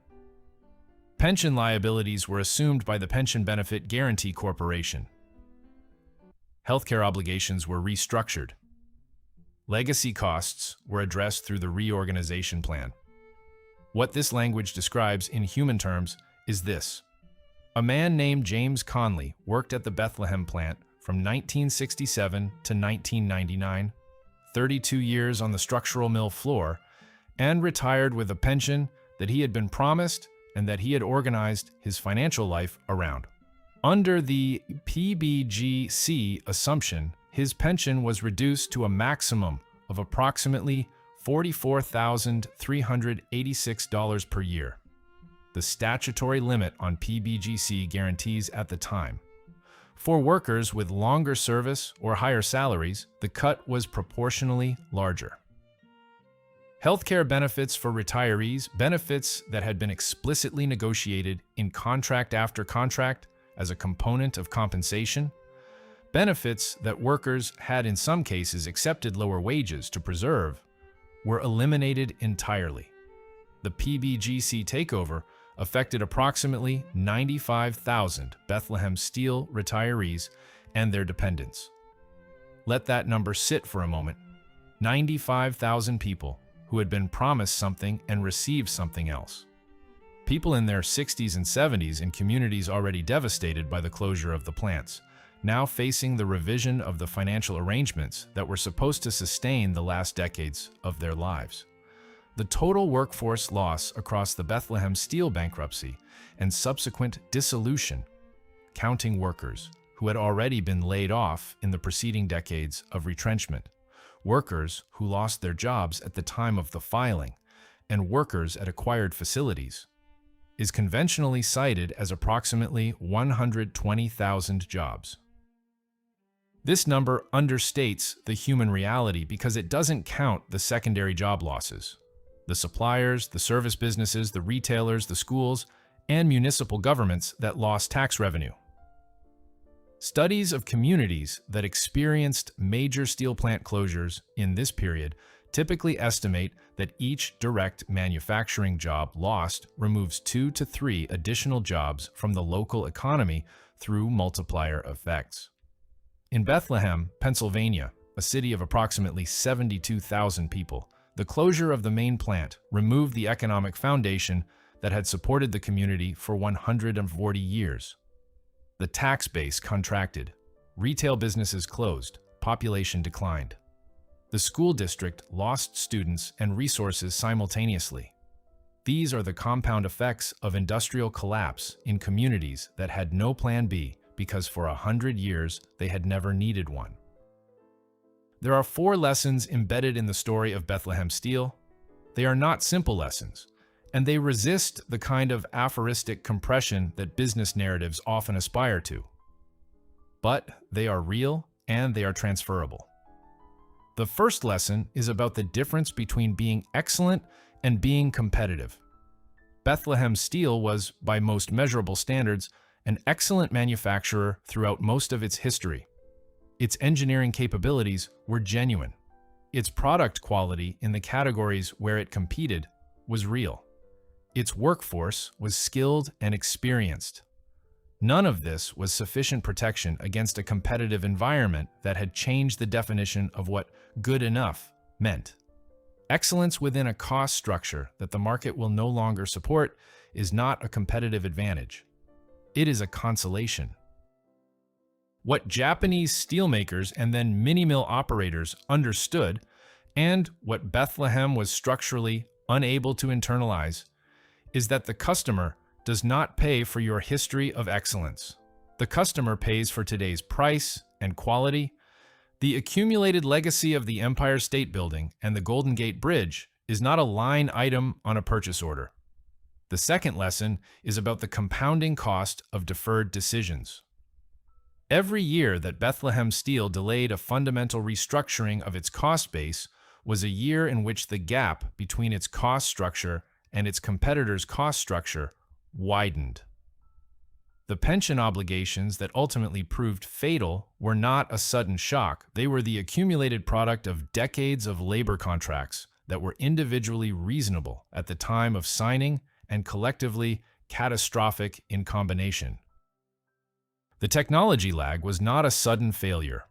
Pension liabilities were assumed by the Pension Benefit Guaranty Corporation. Healthcare obligations were restructured. Legacy costs were addressed through the reorganization plan. What this language describes in human terms is this. A man named James Conley worked at the Bethlehem plant from 1967 to 1999, 32 years on the structural mill floor, and retired with a pension that he had been promised and that he had organized his financial life around. Under the PBGC assumption, his pension was reduced to a maximum of approximately $44,386 per year, the statutory limit on PBGC guarantees at the time. For workers with longer service or higher salaries, the cut was proportionally larger. Healthcare benefits for retirees, benefits that had been explicitly negotiated in contract after contract as a component of compensation, benefits that workers had in some cases accepted lower wages to preserve, were eliminated entirely. The PBGC takeover affected approximately 95,000 Bethlehem Steel retirees and their dependents. Let that number sit for a moment. 95,000 people who had been promised something and received something else. People in their 60s and 70s in communities already devastated by the closure of the plants, now facing the revision of the financial arrangements that were supposed to sustain the last decades of their lives. The total workforce loss across the Bethlehem Steel bankruptcy and subsequent dissolution, counting workers who had already been laid off in the preceding decades of retrenchment, workers who lost their jobs at the time of the filing, and workers at acquired facilities, is conventionally cited as approximately 120,000 jobs. This number understates the human reality because it doesn't count the secondary job losses. The suppliers, the service businesses, the retailers, the schools, and municipal governments that lost tax revenue. Studies of communities that experienced major steel plant closures in this period typically estimate that each direct manufacturing job lost removes 2 to 3 additional jobs from the local economy through multiplier effects. In Bethlehem, Pennsylvania, a city of approximately 72,000 people, the closure of the main plant removed the economic foundation that had supported the community for 140 years. The tax base contracted, retail businesses closed, population declined. The school district lost students and resources simultaneously. These are the compound effects of industrial collapse in communities that had no plan B because for 100 years they had never needed one. There are 4 lessons embedded in the story of Bethlehem Steel. They are not simple lessons, and they resist the kind of aphoristic compression that business narratives often aspire to. But they are real and they are transferable. The first lesson is about the difference between being excellent and being competitive. Bethlehem Steel was, by most measurable standards, an excellent manufacturer throughout most of its history. Its engineering capabilities were genuine. Its product quality in the categories where it competed was real. Its workforce was skilled and experienced. None of this was sufficient protection against a competitive environment that had changed the definition of what good enough meant. Excellence within a cost structure that the market will no longer support is not a competitive advantage. It is a consolation. What Japanese steelmakers and then mini-mill operators understood, and what Bethlehem was structurally unable to internalize, is that the customer does not pay for your history of excellence. The customer pays for today's price and quality. The accumulated legacy of the Empire State Building and the Golden Gate Bridge is not a line item on a purchase order. The second lesson is about the compounding cost of deferred decisions. Every year that Bethlehem Steel delayed a fundamental restructuring of its cost base was a year in which the gap between its cost structure and its competitors' cost structure widened. The pension obligations that ultimately proved fatal were not a sudden shock. They were the accumulated product of decades of labor contracts that were individually reasonable at the time of signing and collectively catastrophic in combination. The technology lag was not a sudden failure.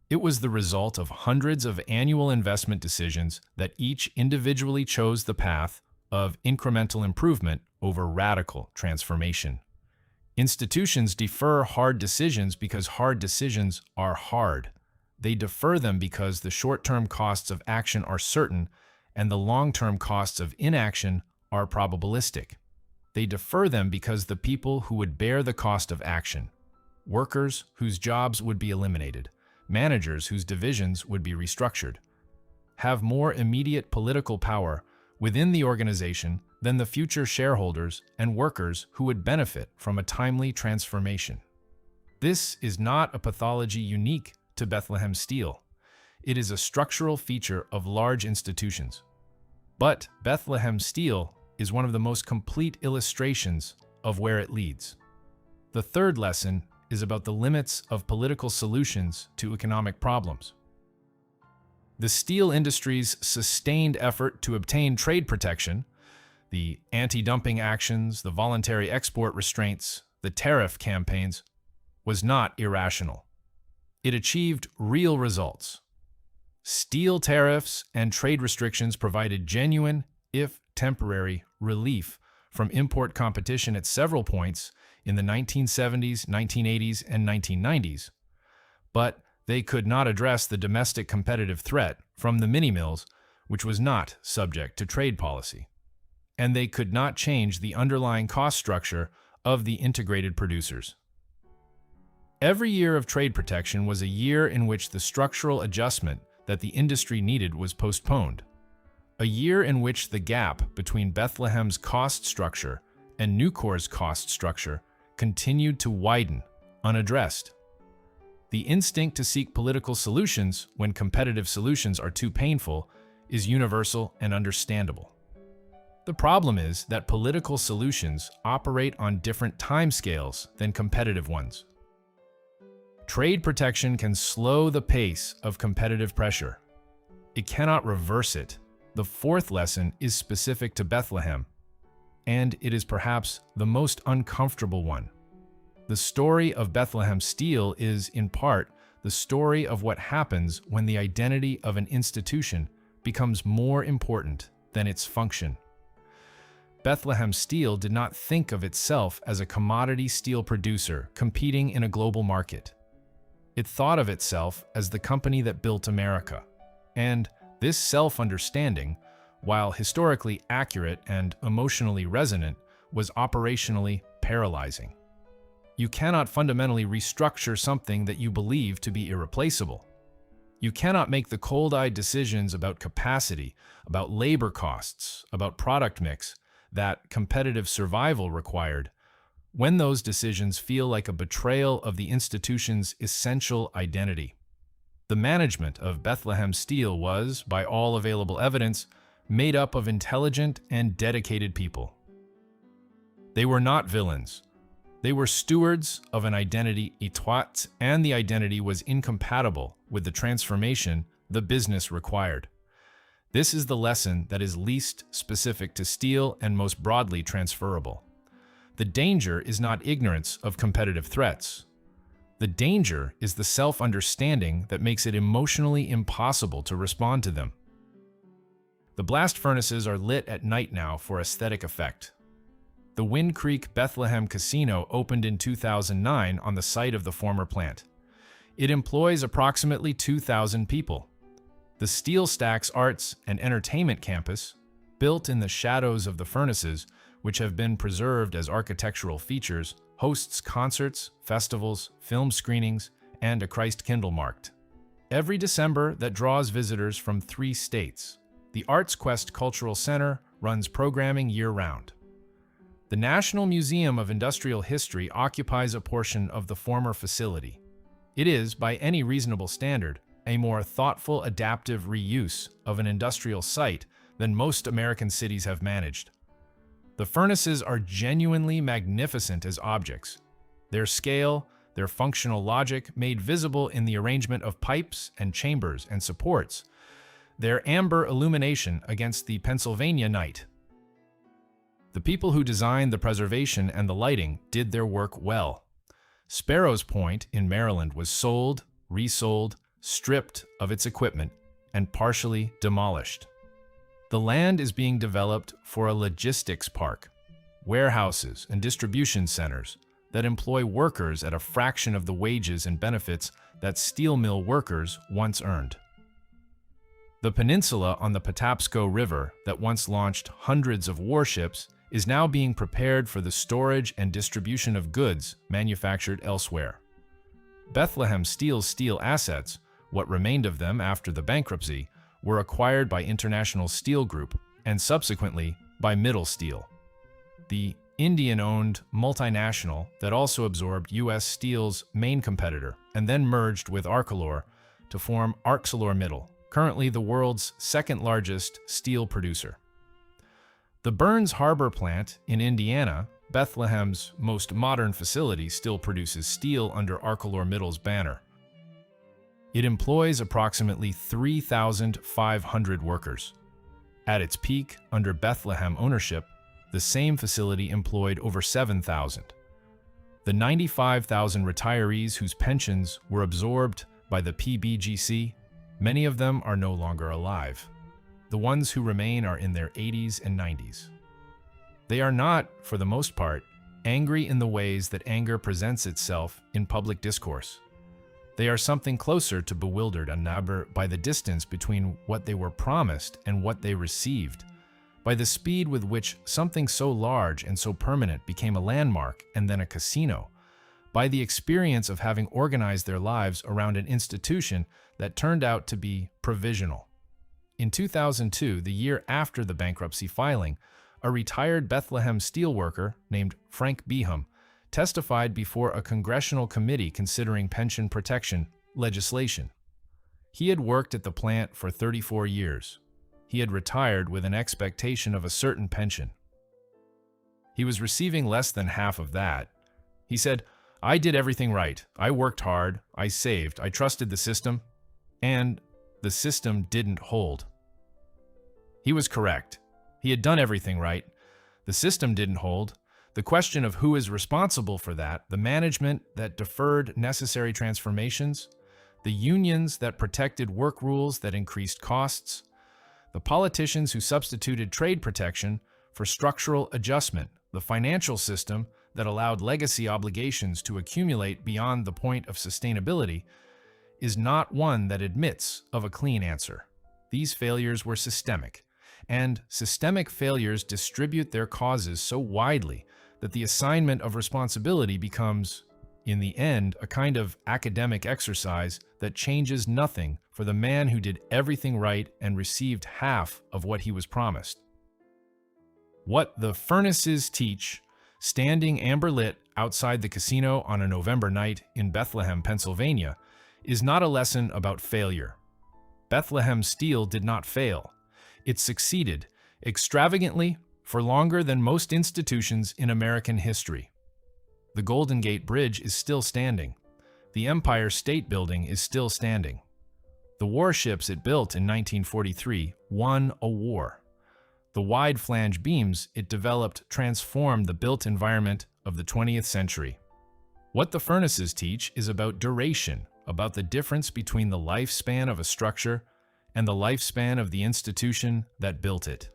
It was the result of hundreds of annual investment decisions that each individually chose the path of incremental improvement over radical transformation. Institutions defer hard decisions because hard decisions are hard. They defer them because the short-term costs of action are certain and the long-term costs of inaction are probabilistic. They defer them because the people who would bear the cost of action, workers whose jobs would be eliminated, managers whose divisions would be restructured, have more immediate political power within the organization than the future shareholders and workers who would benefit from a timely transformation. This is not a pathology unique to Bethlehem Steel. It is a structural feature of large institutions. But Bethlehem Steel is one of the most complete illustrations of where it leads. The third lesson is about the limits of political solutions to economic problems. The steel industry's sustained effort to obtain trade protection, the anti-dumping actions, the voluntary export restraints, the tariff campaigns, was not irrational. It achieved real results. Steel tariffs and trade restrictions provided genuine, if temporary, relief from import competition at several points in the 1970s, 1980s, and 1990s. But they could not address the domestic competitive threat from the mini-mills, which was not subject to trade policy. And they could not change the underlying cost structure of the integrated producers. Every year of trade protection was a year in which the structural adjustment that the industry needed was postponed. A year in which the gap between Bethlehem's cost structure and Nucor's cost structure continued to widen, unaddressed. The instinct to seek political solutions when competitive solutions are too painful is universal and understandable. The problem is that political solutions operate on different timescales than competitive ones. Trade protection can slow the pace of competitive pressure. It cannot reverse it. The fourth lesson is specific to Bethlehem, and it is perhaps the most uncomfortable one. The story of Bethlehem Steel is, in part, the story of what happens when the identity of an institution becomes more important than its function. Bethlehem Steel did not think of itself as a commodity steel producer competing in a global market. It thought of itself as the company that built America. And this self-understanding, while historically accurate and emotionally resonant, was operationally paralyzing. You cannot fundamentally restructure something that you believe to be irreplaceable. You cannot make the cold-eyed decisions about capacity, about labor costs, about product mix, that competitive survival required, when those decisions feel like a betrayal of the institution's essential identity. The management of Bethlehem Steel was, by all available evidence, made up of intelligent and dedicated people. They were not villains. They were stewards of an identity étroite, and the identity was incompatible with the transformation the business required. This is the lesson that is least specific to steel and most broadly transferable. The danger is not ignorance of competitive threats. The danger is the self-understanding that makes it emotionally impossible to respond to them. The blast furnaces are lit at night now for aesthetic effect. The Wind Creek Bethlehem Casino opened in 2009 on the site of the former plant. It employs approximately 2,000 people. The Steel Stacks Arts and Entertainment Campus, built in the shadows of the furnaces, which have been preserved as architectural features, hosts concerts, festivals, film screenings, and a Christ Kindle marked. Every December that draws visitors from 3 states, the Arts Quest Cultural Center runs programming year-round. The National Museum of Industrial History occupies a portion of the former facility. It is, by any reasonable standard, a more thoughtful, adaptive reuse of an industrial site than most American cities have managed. The furnaces are genuinely magnificent as objects. Their scale, their functional logic made visible in the arrangement of pipes and chambers and supports, their amber illumination against the Pennsylvania night. The people who designed the preservation and the lighting did their work well. Sparrows Point in Maryland was sold, resold, stripped of its equipment, and partially demolished. The land is being developed for a logistics park, warehouses and distribution centers that employ workers at a fraction of the wages and benefits that steel mill workers once earned. The peninsula on the Patapsco River that once launched hundreds of warships is now being prepared for the storage and distribution of goods manufactured elsewhere. Bethlehem Steel's steel assets, what remained of them after the bankruptcy, were acquired by International Steel Group and subsequently by Middle Steel, the Indian-owned multinational that also absorbed U.S. Steel's main competitor and then merged with Arcelor to form ArcelorMittal, currently the world's second-largest steel producer. The Burns Harbor plant in Indiana, Bethlehem's most modern facility, still produces steel under ArcelorMittal's banner. It employs approximately 3,500 workers. At its peak, under Bethlehem ownership, the same facility employed over 7,000. The 95,000 retirees whose pensions were absorbed by the PBGC, many of them are no longer alive. The ones who remain are in their 80s and 90s. They are not, for the most part, angry in the ways that anger presents itself in public discourse. They are something closer to bewildered and enamored by the distance between what they were promised and what they received, by the speed with which something so large and so permanent became a landmark and then a casino, by the experience of having organized their lives around an institution that turned out to be provisional. In 2002, the year after the bankruptcy filing, a retired Bethlehem steelworker named Frank Beham testified before a congressional committee considering pension protection legislation. He had worked at the plant for 34 years. He had retired with an expectation of a certain pension. He was receiving less than half of that. He said, "I did everything right. I worked hard. I saved. I trusted the system. And the system didn't hold." He was correct. He had done everything right. The system didn't hold. The question of who is responsible for that, the management that deferred necessary transformations, the unions that protected work rules that increased costs, the politicians who substituted trade protection for structural adjustment, the financial system that allowed legacy obligations to accumulate beyond the point of sustainability, is not one that admits of a clean answer. These failures were systemic, and systemic failures distribute their causes so widely that the assignment of responsibility becomes, in the end, a kind of academic exercise that changes nothing for the man who did everything right and received half of what he was promised. What the furnaces teach, standing amber-lit outside the casino on a November night in Bethlehem, Pennsylvania, is not a lesson about failure. Bethlehem Steel did not fail. It succeeded, extravagantly, for longer than most institutions in American history. The Golden Gate Bridge is still standing. The Empire State Building is still standing. The warships it built in 1943 won a war. The wide flange beams it developed transformed the built environment of the 20th century. What the furnaces teach is about duration, about the difference between the lifespan of a structure and the lifespan of the institution that built it.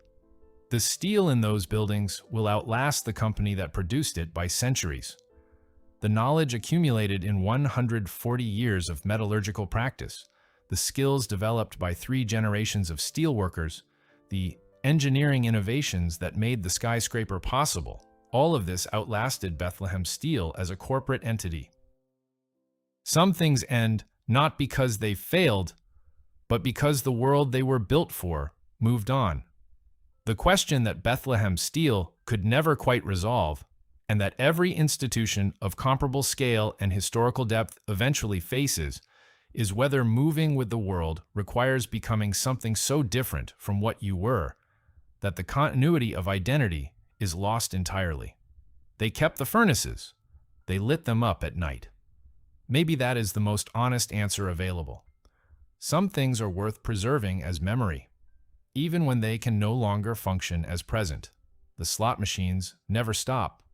The steel in those buildings will outlast the company that produced it by centuries. The knowledge accumulated in 140 years of metallurgical practice, the skills developed by 3 generations of steelworkers, the engineering innovations that made the skyscraper possible, all of this outlasted Bethlehem Steel as a corporate entity. Some things end not because they failed, but because the world they were built for moved on. The question that Bethlehem Steel could never quite resolve, and that every institution of comparable scale and historical depth eventually faces, is whether moving with the world requires becoming something so different from what you were that the continuity of identity is lost entirely. They kept the furnaces. They lit them up at night. Maybe that is the most honest answer available. Some things are worth preserving as memory, even when they can no longer function as present. The slot machines never stop.